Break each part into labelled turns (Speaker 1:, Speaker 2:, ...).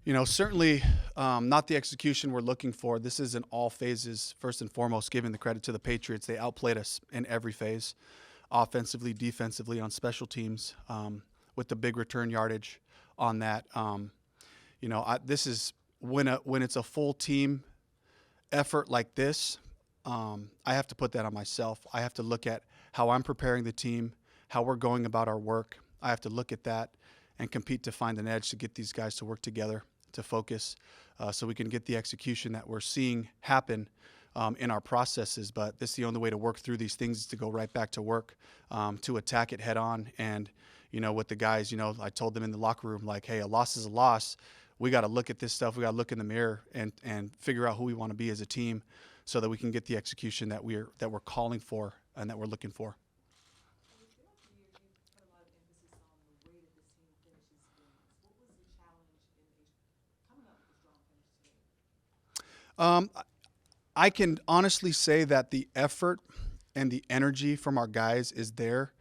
Speaker 1: Certainly not the execution we're looking for. This is in all phases. First and foremost, giving the credit to the Patriots. They outplayed us in every phase, offensively, defensively, on special teams, with the big return yardage on that. This is when it's a full team effort like this. I have to put that on myself. I have to look at how I'm preparing the team, how we're going about our work. I have to look at that and compete to find an edge to get these guys to work together, to focus, so we can get the execution that we're seeing happen in our processes. But this is the only way to work through these things, is to go right back to work, to attack it head on. And, with the guys, I told them in the locker room, like, hey, a loss is a loss. We got to look at this stuff. We got to look in the mirror and figure out who we want to be as a team, so that we can get the execution that we're calling for and that we're looking for.
Speaker 2: Throughout the year, you put a lot of emphasis on the way that this team finishes games. What was the challenge in coming up with a strong finish today?
Speaker 1: I can honestly say that the effort and the energy from our guys is there.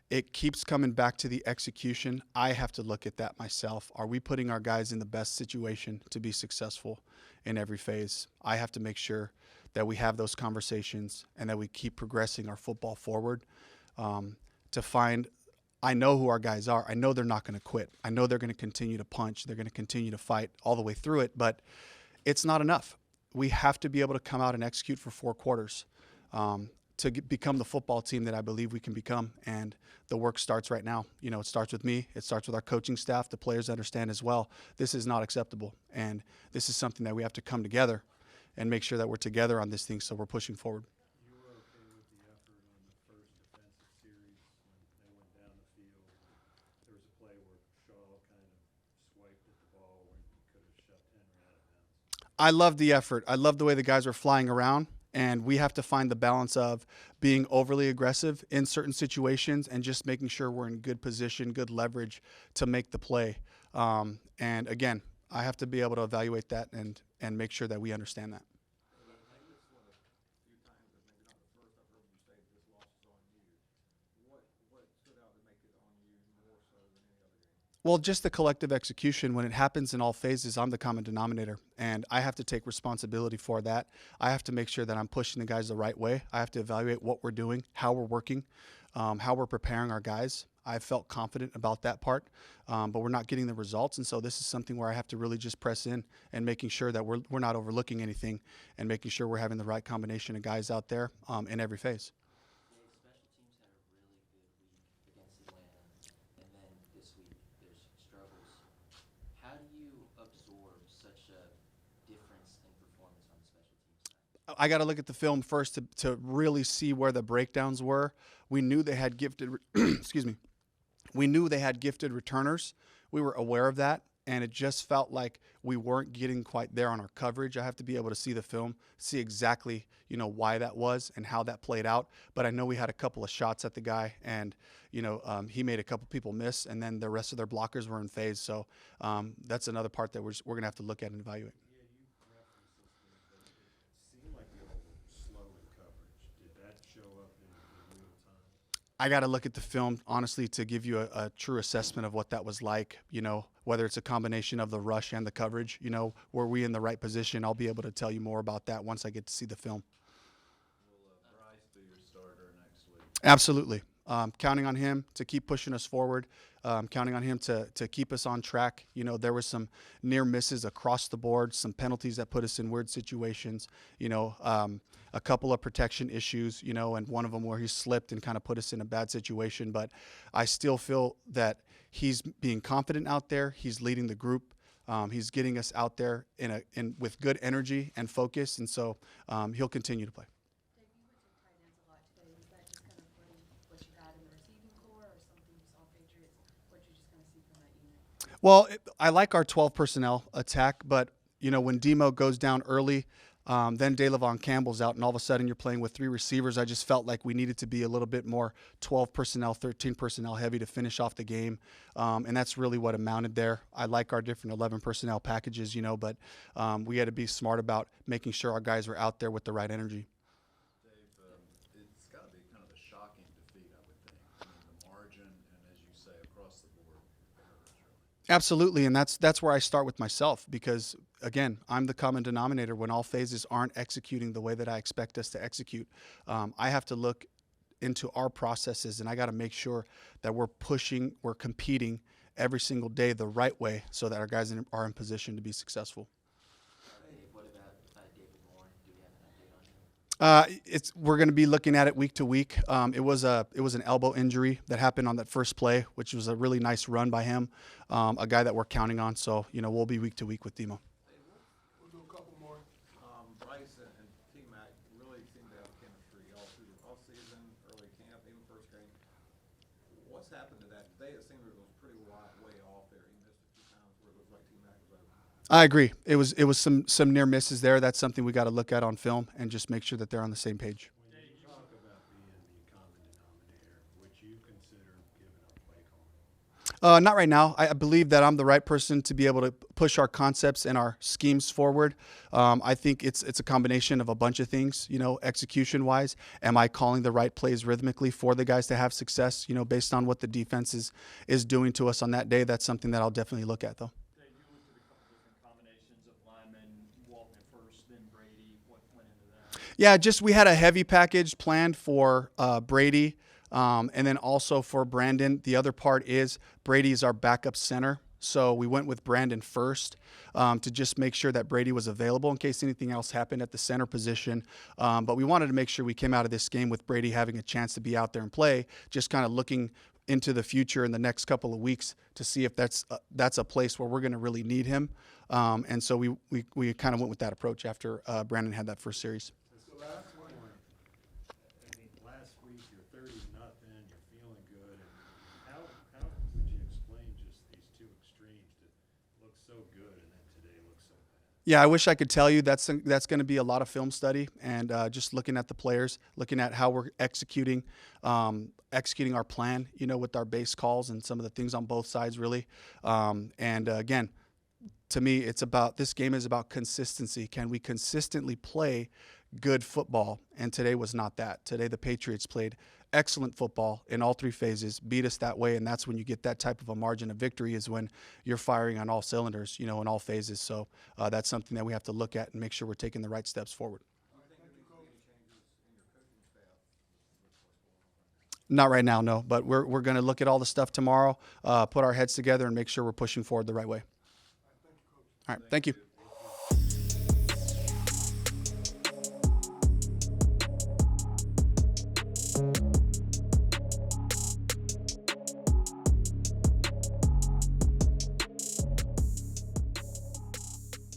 Speaker 1: It keeps coming back to the execution. I have to look at that myself. Are we putting our guys in the best situation to be successful in every phase? I have to make sure that we have those conversations and that we keep progressing our football forward, to find. I know who our guys are. I know they're not going to quit. I know they're going to continue to punch. They're going to continue to fight all the way through it, but it's not enough. We have to be able to come out and execute for 4 quarters, to become the football team that I believe we can become. And the work starts right now. It starts with me. It starts with our coaching staff. The players understand as well. This is not acceptable. And this is something that we have to come together and make sure that we're together on this thing, so we're pushing forward.
Speaker 3: You were okay with the effort on the first defensive series when they went down the field. There was a play where Shaw kind of swiped at the ball when he could have shoved Henry out of bounds.
Speaker 1: I love the effort. I love the way the guys were flying around. And we have to find the balance of being overly aggressive in certain situations and just making sure we're in good position, good leverage to make the play. And again, I have to be able to evaluate that and make sure that we understand that.
Speaker 4: Maybe it's one of the few times that maybe not the first I've heard you say that this loss is on you. What stood out to make it on you more so than any other game?
Speaker 1: Well, just the collective execution. When it happens in all phases, I'm the common denominator, and I have to take responsibility for that. I have to make sure that I'm pushing the guys the right way. I have to evaluate what we're doing, how we're working, how we're preparing our guys. I felt confident about that part, but we're not getting the results, and so this is something where I have to really just press in and making sure that we're not overlooking anything and making sure we're having the right combination of guys out there in every phase.
Speaker 5: Dave, special teams had a really good week against Atlanta, and then this week there's struggles. How do you absorb such a difference in performance on the special teams side?
Speaker 1: I got to look at the film first to really see where the breakdowns were. We knew they had gifted, excuse me. We knew they had gifted returners. We were aware of that, and it just felt like we weren't getting quite there on our coverage. I have to be able to see the film, see exactly, why that was and how that played out. But I know we had a couple of shots at the guy, and, he made a couple people miss, and then the rest of their blockers were in phase. So that's another part that we're going to have to look at and evaluate.
Speaker 3: Yeah, you referenced this game, but it seemed like you all were slow in coverage. Did that show up in real time?
Speaker 1: I got to look at the film, honestly, to give you a true assessment of what that was like, whether it's a combination of the rush and the coverage. Were we in the right position? I'll be able to tell you more about that once I get to see the film.
Speaker 4: Will Bryce be your starter next week?
Speaker 1: Absolutely. Counting on him to keep pushing us forward, counting on him to keep us on track. There were some near misses across the board, some penalties that put us in weird situations, a couple of protection issues, and one of them where he slipped and kind of put us in a bad situation. But I still feel that he's being confident out there. He's leading the group. He's getting us out there with good energy and focus, and so he'll continue to play.
Speaker 2: Dave, you went to tight ends a lot today. Was that just kind of what you got in the receiving core, or something you saw Patriots? What you just kind of see from that unit?
Speaker 1: Well, I like our 12 personnel attack, but when Demo goes down early, then DeLavon Campbell's out, and all of a sudden you're playing with 3 receivers. I just felt like we needed to be a little bit more 12 personnel, 13 personnel heavy to finish off the game, and that's really what amounted there. I like our different 11 personnel packages, but we had to be smart about making sure our guys were out there with the right energy.
Speaker 4: Dave, it's got to be kind of a shocking defeat, I would think. I mean, the margin, and as you say, across the board, it hurts, really.
Speaker 1: Absolutely, and that's where I start with myself because again, I'm the common denominator when all phases aren't executing the way that I expect us to execute. I have to look into our processes, and I got to make sure that we're competing every single day the right way, so that our guys are in position to be successful.
Speaker 5: Okay, what about David Moore? Do we have an update on him?
Speaker 1: We're going to be looking at it week to week. It was an elbow injury that happened on that first play, which was a really nice run by him, a guy that we're counting on. So we'll be week to week with Demo.
Speaker 4: Hey, we'll do a couple more. Bryce and T-Mac really seem to have chemistry all through the off-season, early camp, even first game. What's happened to that? Today it seemed it was pretty way off there. He missed a few times where it looked like T-Mac was open.
Speaker 1: I agree. It was some near misses there. That's something we got to look at on film and just make sure that they're on the same page.
Speaker 3: When you talk about being the common denominator, would you consider giving up play calling?
Speaker 1: Not right now. I believe that I'm the right person to be able to push our concepts and our schemes forward. I think it's a combination of a bunch of things, execution-wise. Am I calling the right plays rhythmically for the guys to have success, based on what the defense is doing to us on that day? That's something that I'll definitely look at, though.
Speaker 6: Dave, you looked at a couple different combinations of linemen, Walton at first, then Brady. What went into that?
Speaker 1: Yeah, we had a heavy package planned for Brady, and then also for Brandon. The other part is Brady is our backup center, so we went with Brandon first to just make sure that Brady was available in case anything else happened at the center position. But we wanted to make sure we came out of this game with Brady having a chance to be out there and play, just kind of looking into the future in the next couple of weeks to see if that's a place where we're going to really need him. And so we kind of went with that approach after Brandon had that first series.
Speaker 3: So last one, I mean, last week you're 30-0, you're feeling good. And how would you explain just these two extremes that look so good and then today look so bad?
Speaker 1: Yeah, I wish I could tell you that's going to be a lot of film study and just looking at the players, looking at how we're executing our plan, with our base calls and some of the things on both sides, really. Again, to me, this game is about consistency. Can we consistently play good football? And today was not that. Today the Patriots played excellent football in all three phases, beat us that way, and that's when you get that type of a margin of victory is when you're firing on all cylinders, in all phases. So that's something that we have to look at and make sure we're taking the right steps forward.
Speaker 4: Do you think there needs to be any changes in your coaching staff with what's going on right now?
Speaker 1: Not right now, no. But we're going to look at all the stuff tomorrow, put our heads together, and make sure we're pushing forward the right way. All right, thank you.